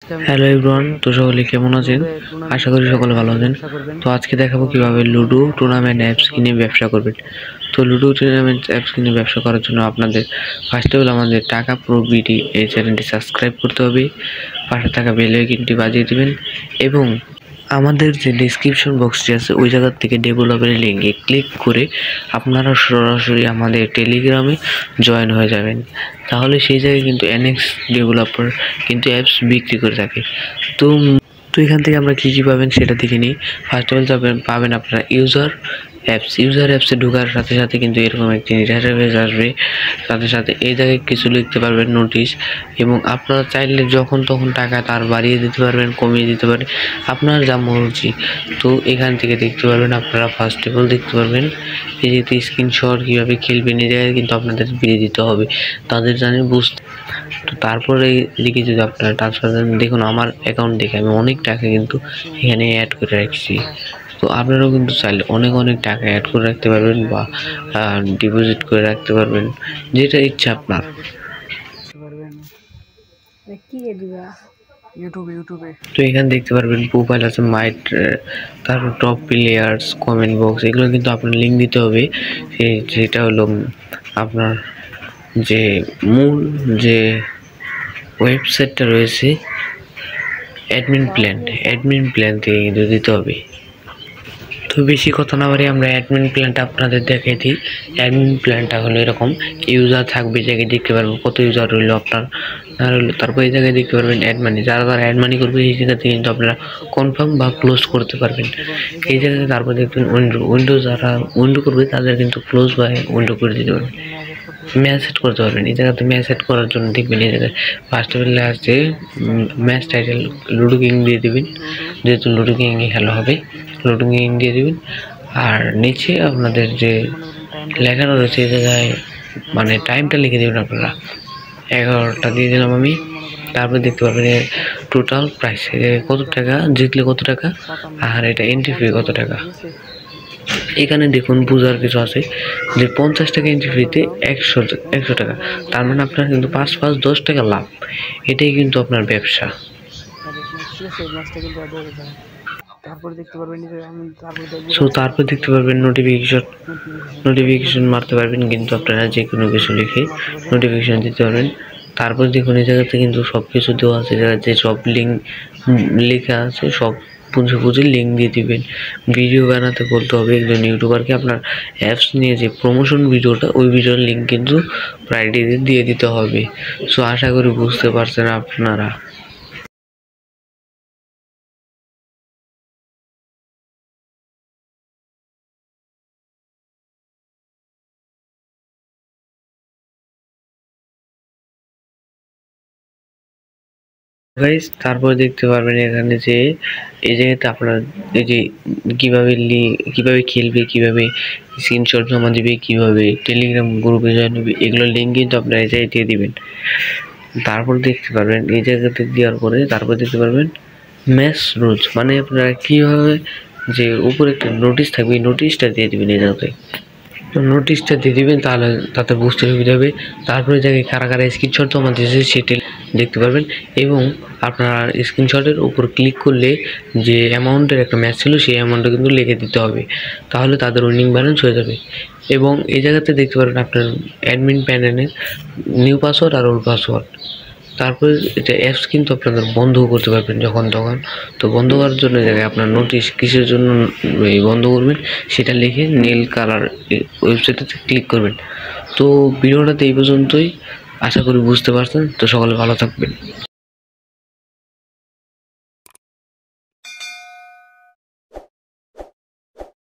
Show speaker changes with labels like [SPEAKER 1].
[SPEAKER 1] Hello everyone, তো সকলে কেমন আছেন? আশা করি সকলে ভালো আছেন। তো আজকে দেখাবো কিভাবে লুডো টুর্নামেন্ট অ্যাপস কিনে ব্যবসা করবেন। তো লুডো টুর্নামেন্ট অ্যাপস কিনে ব্যবসা করার জন্য আপনাদের ফার্স্ট অফ অল আমাদের টাকা প্রো বিডি এই চ্যানেলটি সাবস্ক্রাইব করতে হবে, পাশে থাকা বেল আইকনটি বাজিয়ে দেবেন এবং আমাদের যে ডিসক্রিপশন বক্সটি আছে ওই জায়গা থেকে ডেভেলপারের লিঙ্কে ক্লিক করে আপনারা সরাসরি আমাদের টেলিগ্রামে জয়েন হয়ে যাবেন। তাহলে সেই জায়গায় কিন্তু এনএক্স ডেভেলপার কিন্তু অ্যাপস বিক্রি করে থাকে। তো এখান থেকে আমরা কী পাবেন সেটা দেখে নিই। ফার্স্ট অফ অল পাবেন আপনারা ইউজার অ্যাপসে ঢোকার সাথে সাথে কিন্তু এরকম একটি ইন্টারফেস আসবে। সাথে সাথে এই জায়গায় কিছু লিখতে পারবেন নোটিশ, এবং আপনারা চাইলে যখন তখন টাকা তার বাড়িয়ে দিতে পারবেন, কমিয়ে দিতে পারেন, আপনার যা মর্জি। তো এখান থেকে দেখতে পারবেন আপনারা ফার্স্ট অফ অল দেখতে পারবেন এই যে স্ক্রিনশট কীভাবে খেলবেন, এই জায়গায় কিন্তু আপনাদের দিয়ে দিতে হবে, তাদের জানেন বুঝতে। তো তারপরে এদিকে যদি আপনারা ট্রান্সফার দেন, দেখুন আমার অ্যাকাউন্ট দেখে আমি অনেক টাকা কিন্তু এখানে অ্যাড করে রাখছি। তো আপনারাও কিন্তু চাইলে অনেক টাকা অ্যাড করে রাখতে পারবেন বা ডিপোজিট করে রাখতে পারবেন, যেটা ইচ্ছা আপনার। তো এখানে দেখতে পারবেন প্রোফাইল আছে, মাইট, তারপর টপ প্লেয়ার্স, কমেন্ট বক্স, এগুলো কিন্তু আপনার লিঙ্ক দিতে হবে। যেটা হলো আপনার যে মূল যে ওয়েবসাইটটা রয়েছে অ্যাডমিন প্ল্যান থেকে কিন্তু দিতে হবে। তো বেশি কথা না বাড়ি আমরা অ্যাডমিন প্ল্যানটা আপনাদের দেখাই দিই। অ্যাডমিন প্ল্যানটা হলো এরকম, ইউজার থাকবে, জায়গায় দেখতে পারবেন কত ইউজার রইলো আপনার না রইলো। তারপর এই জায়গায় দেখতে পারবেন অ্যাড মানি, যারা অ্যাড মানি করবে এই জায়গাতে কিন্তু আপনারা কনফার্ম বা ক্লোজ করতে পারবেন এই জায়গাতে। তারপর দেখবেন উইন্ডো যারা উইন্ডো করবে তাদের কিন্তু ক্লোজ বা উইন্ডো করে দিতে পারবেন, ম্যাচ সেট করতে পারবেন। এই জায়গাতে ম্যাচ সেট করার জন্য দেখবেন এই জায়গায় ফার্স্ট অফ অল আছে ম্যাচ টাইটেল লুডো কিং দিয়ে দেবেন, যেহেতু লুডো কিংয়ে খেলা হবে লুডো কিং দিয়ে দেবেন। আর নিচে আপনাদের যে লেখানো রয়েছে এই জায়গায় মানে টাইমটা লিখে দেবেন আপনারা, 11টা দিয়ে দিলাম আমি। তারপর দেখতে পারবেন টোটাল প্রাইস কত টাকা, জিতলে কত টাকা, আর এটা এন্ট্রি ফি কত টাকা। এখানে দেখুন বোঝার কিছু আছে যে 50 টাকা এন্ট্রি ফিতে 100 টাকা, তার মানে আপনার কিন্তু 5 10 টাকা লাভ। এটাই কিন্তু আপনার ব্যবসা। তারপর দেখতে পারবেন নোটিফিকেশন মারতে পারবেন কিন্তু আপনারা যে কোনো কিছু লিখে নোটিফিকেশন দিতে পারবেন। তারপর দেখুন এই জায়গাতে কিন্তু সব কিছু দেওয়া আছে, যে সব লিঙ্ক লেখা আছে সব বুঝে লিঙ্ক দিয়ে দিবেন। ভিডিও বানাতে বলতে হবে একজন ইউটিউবারকে, আপনার অ্যাপস নিয়ে যে প্রমোশন ভিডিওটা ওই ভিডিওর লিঙ্ক কিন্তু প্রায়োরিটি দিয়ে দিতে হবে। সো আশা করি বুঝতে পারছেন আপনারা। গাইস তারপর দেখতে পারবেন এখানে যে এই জায়গাতে আপনার এই যে কিভাবে খেলবে, কিভাবে স্ক্রিনশট জমা দিবে, কিভাবে টেলিগ্রাম গ্রুপে জয়েন হবে, এগুলো লিঙ্ক কিন্তু আপনারা এই জায়গায় দিয়ে দিবেন। তারপর দেখতে পারবেন এই জায়গাতে দেওয়ার পরে তারপর দেখতে পারবেন ম্যাচ রুলস, মানে আপনারা কীভাবে যে উপরে একটা নোটিশ থাকবে এই নোটিশটা দিয়ে দেবেন এই জায়গাতে। নোটিশটা দিয়ে দিবেন, তাহলে তাতে বুঝতে সুবিধা হবে। তারপরে জায়গায় কারা স্ক্রিনশট জমা দিয়েছে সেটা দেখতে পারবেন, এবং আপনার স্ক্রিনশটের উপর ক্লিক করলে যে অ্যামাউন্টের একটা ম্যাচ ছিল সেই অ্যামাউন্টটা কিন্তু লিখে দিতে হবে, তাহলে তাদের উইনিং ব্যালেন্স হয়ে যাবে। এবং এই জায়গাতে দেখতে পারবেন আপনার অ্যাডমিন প্যানেলের নিউ পাসওয়ার্ড আর ওল্ড পাসওয়ার্ড। তারপরে এটা অ্যাপস কিন্তু আপনাদের বন্ধও করতে পারবেন যখন তখন। তো বন্ধ করার জন্য জায়গায় আপনার নোটিশ কিসের জন্য বন্ধ করবেন সেটা লিখে নীল কালার ওয়েবসাইটে ক্লিক করবেন। তো ভিডিওটাতে এই পর্যন্তই, আশা করি বুঝতে পারছেন। তো সকলে ভালো থাকবেন।